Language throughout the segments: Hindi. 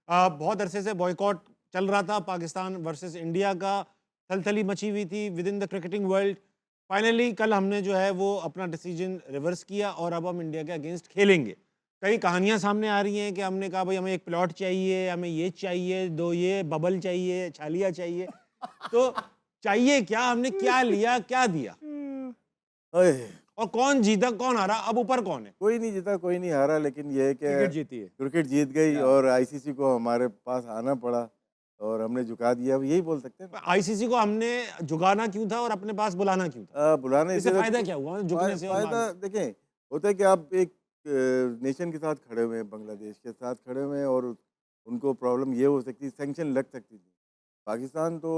बहुत अरसे से बॉयकॉट चल रहा था, पाकिस्तान वर्सेस इंडिया का, थलथली मची हुई थी with in the cricketing world. Finally कल हमने जो है वो अपना डिसीजन रिवर्स किया और अब हम इंडिया के अगेंस्ट खेलेंगे। कई कहानियां सामने आ रही हैं कि हमने कहा भाई हमें एक प्लॉट चाहिए, हमें ये चाहिए, दो ये बबल चाहिए, छालिया चाहिए। तो चाहिए क्या, हमने क्या लिया, क्या दिया, ओए, और कौन जीता कौन हारा, अब ऊपर कौन है? कोई नहीं जीता कोई नहीं हारा, लेकिन ये है कि क्रिकेट जीती है। क्रिकेट जीत गई या। और आईसीसी को हमारे पास आना पड़ा और हमने झुका दिया, अब यही बोल सकते हैं। आईसीसी को हमने झुकाना क्यों था और अपने पास बुलाना क्यों था? बुलाने इससे इसलिए फायदा क्या हुआ झुकने से? और बाद फायदा में? देखें, होता है कि आप एक नेशन के साथ खड़े हुए हैं, बांग्लादेश के साथ खड़े हुए हैं और उनको प्रॉब्लम ये हो सकती, सैंक्शन लग सकती थी। पाकिस्तान तो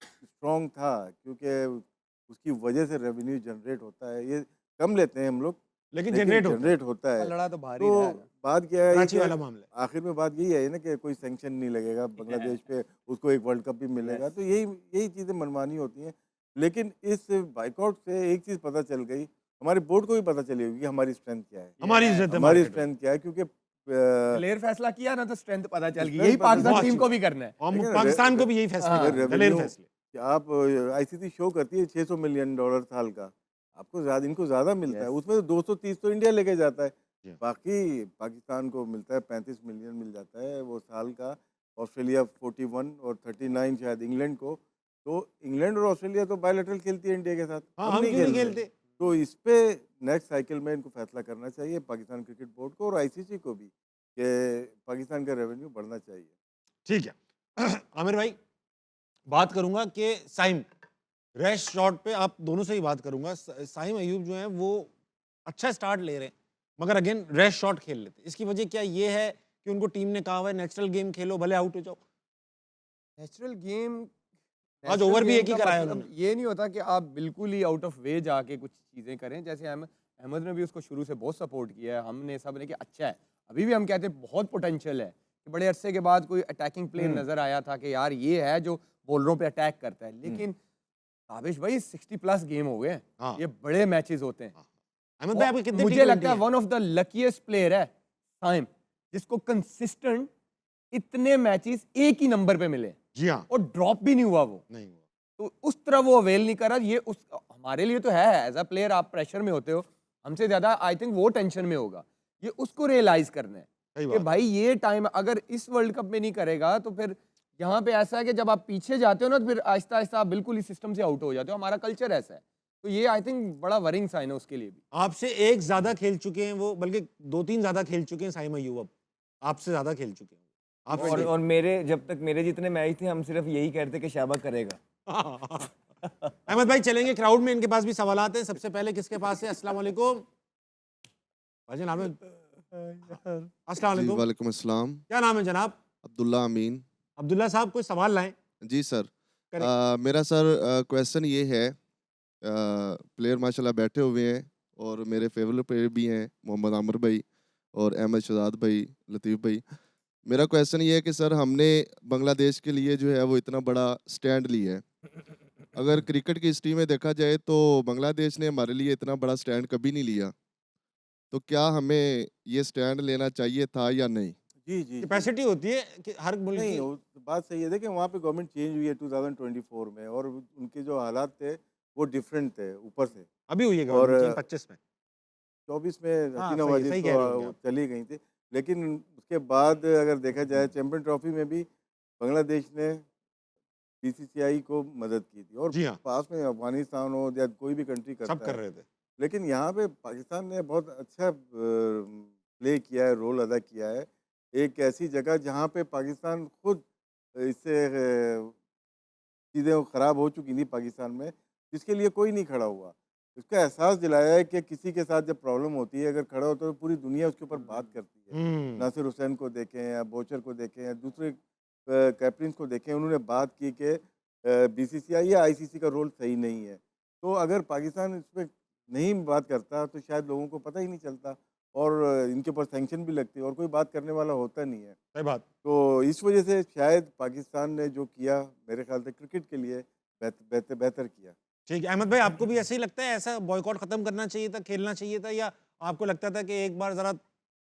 स्ट्रॉन्ग था क्योंकि उसकी वजह से रेवेन्यू जनरेट होता है, ये कम लेते हैं हम लोग, लेकिन लेकिन जनरेट होता है। जनरेट होता है। लड़ा तो भारी तो रहा है ना। बात क्या है कराची कि वाला मामला है। आखिर में बात यही है ना कि कोई सैंक्शन नहीं लगेगा बांग्लादेश पे, उसको एक वर्ल्ड कप भी मिलेगा, तो यही यही चीज़ें मनमानी होती हैं। लेकिन इस बाइकआउट से एक चीज़ पता चल गई, हमारे बोर्ड को भी पता चली होगी कि हमारी स्ट्रेंथ क्या है, हमारी इज्जत है हमारी market में। स्ट्रेंथ क्या है, क्योंकि क्लियर फैसला किया ना तो स्ट्रेंथ पता चल गई। strength यही पता- पाकिस्तान बहुत टीम अच्छी को बात। भी करना है। और लेकिन पाकिस्तान को भी यही फैसले हाँ, करने हैं, दलेर रेवेन्यू फैसले। कि आप आईसीसी शो करती है $600 मिलियन साल का, आपको ज़्यादा, इनको ज़्यादा मिलता है, Yes. उसमें 230 तो इंडिया लेके जाता है, Yeah. बाकी पाकिस्तान को मिलता है 35 मिलियन मिल जाता है वो साल का, ऑस्ट्रेलिया 41 और 39 शायद इंग्लैंड को। तो इंग्लैंड और ऑस्ट्रेलिया तो बायलैटरल खेलती है इंडिया के साथ, हाँ, हम क्यों नहीं खेलते? तो इस पे नेक्स्ट साइकिल में इनको फैसला करना चाहिए पाकिस्तान क्रिकेट बोर्ड को और आईसीसी को भी कि पाकिस्तान का रेवेन्यू बढ़ना चाहिए। ठीक है। आमिर भाई, बात करूंगा कि साइम रैश शॉट पे, आप दोनों से ही बात करूंगा। साइम अयूब जो है वो अच्छा स्टार्ट ले रहे हैं, मगर अगेन रैश शॉट खेल लेते हैं। इसकी वजह क्या ये है कि उनको टीम ने कहा हुआ है नेचुरल गेम खेलो, भले आउट हो जाओ। नेचुरल गेम आज ओवर भी एक ही कराया मतलब उन्होंने। ये नहीं होता कि आप बिल्कुल ही आउट ऑफ वे जाके कुछ चीजें करें। जैसे अहमद ने भी उसको शुरू से बहुत सपोर्ट किया है, हमने सब ने कि अच्छा है, अभी भी हम कहते हैं बहुत पोटेंशियल है। कि बड़े अरसे के बाद कोई अटैकिंग प्लेयर नजर आया था कि यार ये है जो बॉलरों पे अटैक करता है, लेकिन काबिश भाई 60+ गेम हो गए, हाँ। ये बड़े मैचेस होते हैं। अहमद भाई, आपके कितने मुझे लगता है T20 one of the luckiest player है साइम, जिसको कंसिस्टेंट इतने मैचेस एक ही नंबर पे मिले जी हाँ, और ड्रॉप भी नहीं हुआ वो। नहीं हुआ। तो उस तरह वो अवेल नहीं कर रहा। ये उस हमारे लिए तो है, एज अ प्लेयर आप प्रेशर में होते हो, हमसे ज्यादा आई थिंक वो टेंशन में होगा। ये उसको रियलाइज करना है सही कि बात। भाई ये टाइम अगर इस वर्ल्ड कप में नहीं करेगा तो फिर यहाँ पे ऐसा है कि जब आप पीछे जाते हो ना तो फिर आहिस्ता आहिस्ता आप बिल्कुल इस सिस्टम से आउट हो जाते हो। हमारा कल्चर ऐसा है, तो ये आई थिंक बड़ा वरिंग साइन है उसके लिए भी। आपसे एक ज्यादा खेल चुके हैं वो, बल्कि 2-3 ज्यादा खेल चुके हैं साइम अयूब, अब आपसे ज्यादा खेल चुके हैं आपसे। और मेरे जब तक मेरे जितने मैच थे हम सिर्फ यही कहते कि शाबा करेगा। अहमद भाई चलेंगे क्राउड में, इनके पास भी सवाल आते हैं। सबसे पहले किसके पास है? अस्सलाम वालेकुम भाईजान। आमिर, अस्सलाम जी वालेकुम। वालेकुम अस्सलाम। क्या नाम है जनाब? अब्दुल्ला अमीन। अब्दुल्ला साहब, कोई सवाल लाएं। जी सर। करें। मेरा सर क्वेश्चन ये है, प्लेयर माशाल्लाह बैठे हुए हैं और मेरे फेवरेट प्लेयर भी हैं, मोहम्मद आमिर भाई और अहमद शहजाद भाई, लतीफ़ भाई। मेरा क्वेश्चन ये है कि सर हमने बांग्लादेश के लिए जो है वो इतना बड़ा स्टैंड लिया है। अगर क्रिकेट की हिस्ट्री में देखा जाए तो बांग्लादेश ने हमारे लिए इतना बड़ा स्टैंड कभी नहीं लिया, तो क्या हमें ये स्टैंड लेना चाहिए था या नहीं? जी जी कैपेसिटी होती है कि हर मुल्क नहीं, की। वो बात सही है। देखिए वहाँ पे गवर्नमेंट चेंज हुई है 2024 में और उनके जो हालात थे वो डिफरेंट थे ऊपर से। अभी हुई है और गवर्नमेंट 25 में। 24 में हाँ, हसीना सही वाजिद सही कह रहे होंगे तो आप। चली गई थी, लेकिन उसके बाद अगर देखा जाए चैंपियन ट्रॉफी में भी बांग्लादेश ने बीसीसीआई को मदद की थी और जी हाँ, पास में अफगानिस्तान हो या कोई भी कंट्री सब करता कर है। रहे थे। लेकिन यहाँ पे पाकिस्तान ने बहुत अच्छा प्ले किया है, रोल अदा किया है। एक ऐसी जगह जहाँ पे पाकिस्तान खुद इससे चीज़ें ख़राब हो चुकी थी पाकिस्तान में, जिसके लिए कोई नहीं खड़ा हुआ। इसका एहसास दिलाया है कि किसी के साथ जब प्रॉब्लम होती है, अगर खड़ा होता है तो पूरी दुनिया उसके ऊपर बात करती है। नासिर हुसैन को देखें या बोचर को देखें या दूसरे कैप्टन को देखें, उन्होंने बात की कि बीसीसीआई या आईसीसी का रोल सही नहीं है। तो अगर पाकिस्तान इस पे नहीं बात करता तो शायद लोगों को पता ही नहीं चलता और इनके ऊपर सैंक्शन भी लगती और कोई बात करने वाला होता नहीं है। सही बात। तो इस वजह से शायद पाकिस्तान ने जो किया मेरे ख्याल से क्रिकेट के लिए बेहतर किया। ठीक है अहमद भाई, आपको भी ऐसे ही लगता है ऐसा बॉयकॉट खत्म करना चाहिए था, खेलना चाहिए था, या आपको लगता था कि एक बार जरा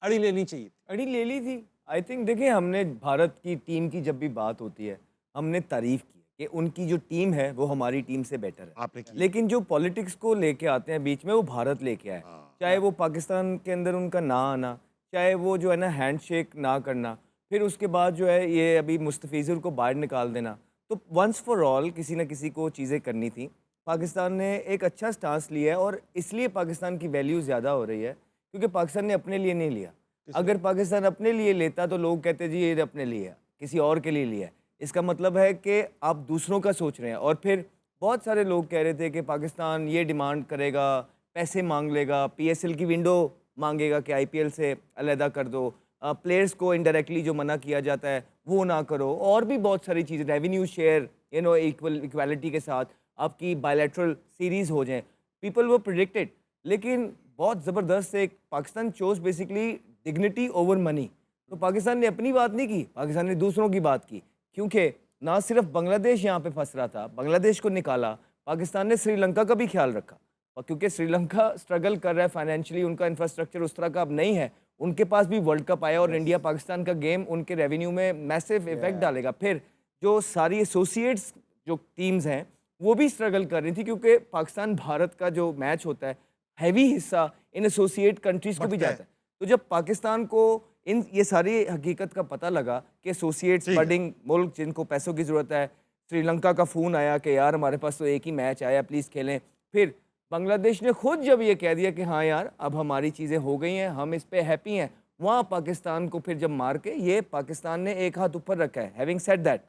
अड़ी लेनी चाहिए थी? अड़ी ले ली थी। आई थिंक देखिए, हमने भारत की टीम की जब भी बात होती है, हमने तारीफ की कि उनकी जो टीम है वो हमारी टीम से बेटर है। आपने की। लेकिन जो पॉलिटिक्स को लेके आते हैं बीच में, वो भारत लेके आए। चाहे वो पाकिस्तान के अंदर उनका ना आना, चाहे वो जो है ना हैंडशेक ना करना, फिर उसके बाद जो है ये अभी मुस्तफिजुर को बाहर निकाल देना। तो वंस फॉर ऑल किसी न किसी को चीज़ें करनी थी। पाकिस्तान ने एक अच्छा स्टांस लिया है और इसलिए पाकिस्तान की वैल्यू ज़्यादा हो रही है, क्योंकि पाकिस्तान ने अपने लिए नहीं लिया। अगर पाकिस्तान अपने लिए लेता तो लोग कहते जी ये अपने लिए है, किसी और के लिए लिया है। इसका मतलब है कि आप दूसरों का सोच रहे हैं। और फिर बहुत सारे लोग कह रहे थे कि पाकिस्तान ये डिमांड करेगा, पैसे मांग लेगा, पीएसएल की विंडो मांगेगा कि आईपीएल से अलहदा कर दो, प्लेयर्स को इनडायरेक्टली जो मना किया जाता है वो ना करो, और भी बहुत सारी चीज़ें, रेवेन्यू शेयर इक्वालिटी के साथ आपकी बायलैटरल सीरीज़ हो जाएं। पीपल वो प्रिडिक्टेड, लेकिन बहुत ज़बरदस्त एक Pakistan chose basically dignity over money. तो पाकिस्तान ने अपनी बात नहीं की, पाकिस्तान ने दूसरों की बात की, क्योंकि ना सिर्फ बांग्लादेश यहाँ पे फंस रहा था, बांग्लादेश को निकाला, पाकिस्तान ने श्रीलंका का भी ख्याल रखा। और क्योंकि श्रीलंका स्ट्रगल कर रहा है फाइनेंशियली, उनका इंफ्रास्ट्रक्चर उस तरह का अब नहीं है, उनके पास भी वर्ल्ड कप आया और इंडिया पाकिस्तान का गेम उनके रेवेन्यू में मैसिव इफेक्ट डालेगा। फिर जो सारी एसोसिएट्स जो टीम्स हैं वो भी स्ट्रगल कर रही थी, क्योंकि पाकिस्तान भारत का जो मैच होता है हैवी हिस्सा इन एसोसिएट कंट्रीज़ को भी बढ़ता है। जाता है। तो जब पाकिस्तान को इन ये सारी हकीकत का पता लगा कि एसोसिएट्स ठीक है। बडिंग मुल्क जिनको पैसों की ज़रूरत है, श्रीलंका का फ़ोन आया कि यार हमारे पास तो एक ही मैच आया, प्लीज़ खेलें। फिर बांग्लादेश ने खुद जब ये कह दिया कि हाँ यार अब हमारी चीज़ें हो गई हैं, हम इस पे हैप्पी हैं, वहाँ पाकिस्तान को फिर जब मार के ये पाकिस्तान ने एक हाथ ऊपर रखा है। हैविंग सेड दैट,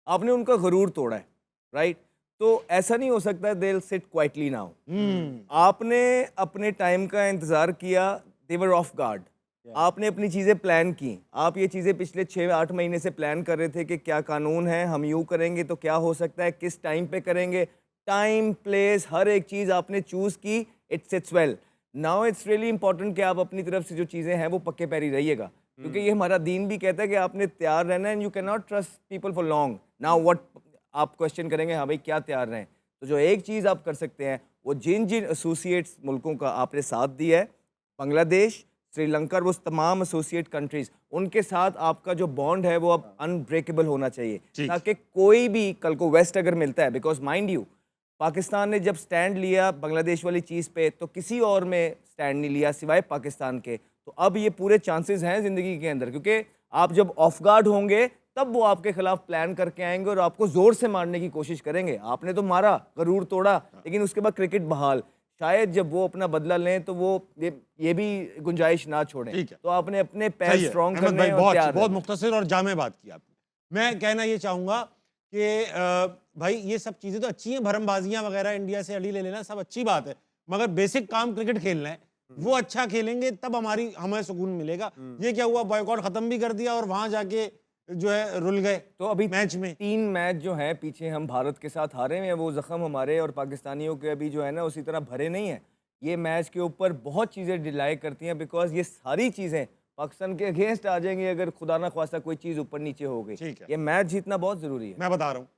आपने उनका गरूर तोड़ा है, राइट? तो ऐसा नहीं हो सकता they will sit quietly now. आपने अपने टाइम का इंतज़ार किया, दे वर ऑफ गार्ड। आपने अपनी चीज़ें प्लान की, आप ये चीज़ें पिछले 6-8 महीने से प्लान कर रहे थे कि क्या कानून है, हम यूँ करेंगे तो क्या हो सकता है, किस टाइम पे करेंगे, टाइम, प्लेस, हर एक चीज़ आपने चूज़ की, it sits well. Now it's really important कि आप अपनी तरफ से जो चीज़ें हैं वो पक्के पैरी रहिएगा, क्योंकि ये हमारा दीन भी कहता है कि आपने तैयार रहना है, and you can not trust people for long. Now what आप क्वेश्चन करेंगे, हाँ भाई क्या तैयार रहें, तो जो एक चीज़ आप कर सकते हैं वो जिन जिन एसोसिएट्स मुल्कों का आपने साथ दिया है, बांग्लादेश, श्रीलंका और वो तमाम एसोसिएट कंट्रीज़, उनके साथ आपका जो बॉन्ड है वो अब अनब्रेकेबल होना चाहिए, ठीक। ताकि कोई भी कल को वेस्ट अगर मिलता है, बिकॉज माइंड यू पाकिस्तान ने जब स्टैंड लिया बांग्लादेश वाली चीज़ पे तो किसी और में स्टैंड नहीं लिया सिवाय पाकिस्तान के। तो अब ये पूरे चांसेस हैं ज़िंदगी के अंदर, क्योंकि आप जब ऑफ गार्ड होंगे तब वो आपके खिलाफ प्लान करके आएंगे और आपको जोर से मारने की कोशिश करेंगे। आपने तो मारा, गरूर तोड़ा, लेकिन उसके बाद क्रिकेट बहाल। शायद जब वो अपना बदला लें तो वो ये भी गुंजाइश ना छोड़ें। ठीक है। तो आपने अपने सही पैर है। स्ट्रॉन्ग अहमद करने भाई हैं और बहुत तैयार बहुत रहना। मुख्तसर और जामे बात की आपने। मैं कहना ये चाहूंगा कि भाई ये सब चीजें तो अच्छी हैं, भरमबाजियां वगैरह इंडिया से अड़ी ले लेना सब अच्छी बात है, मगर बेसिक काम क्रिकेट खेलना है, वो अच्छा खेलेंगे तब हमें सुकून मिलेगा। ये क्या हुआ, बॉयकॉट खत्म भी कर दिया और वहां जाके जो है रुल गए तो अभी मैच में। 3 मैच जो हैं पीछे हम भारत के साथ हारे हैं, वो जख्म हमारे और पाकिस्तानियों के अभी जो है ना उसी तरह भरे नहीं हैं। ये मैच के ऊपर बहुत चीज़ें डिलाई करती हैं, बिकॉज ये सारी चीज़ें पाकिस्तान के अगेंस्ट आ जाएंगी अगर खुदा ना ख्वास्ता कोई चीज़ ऊपर नीचे हो गई। ठीक है। ये मैच जीतना बहुत ज़रूरी है। मैं बता रहा हूँ,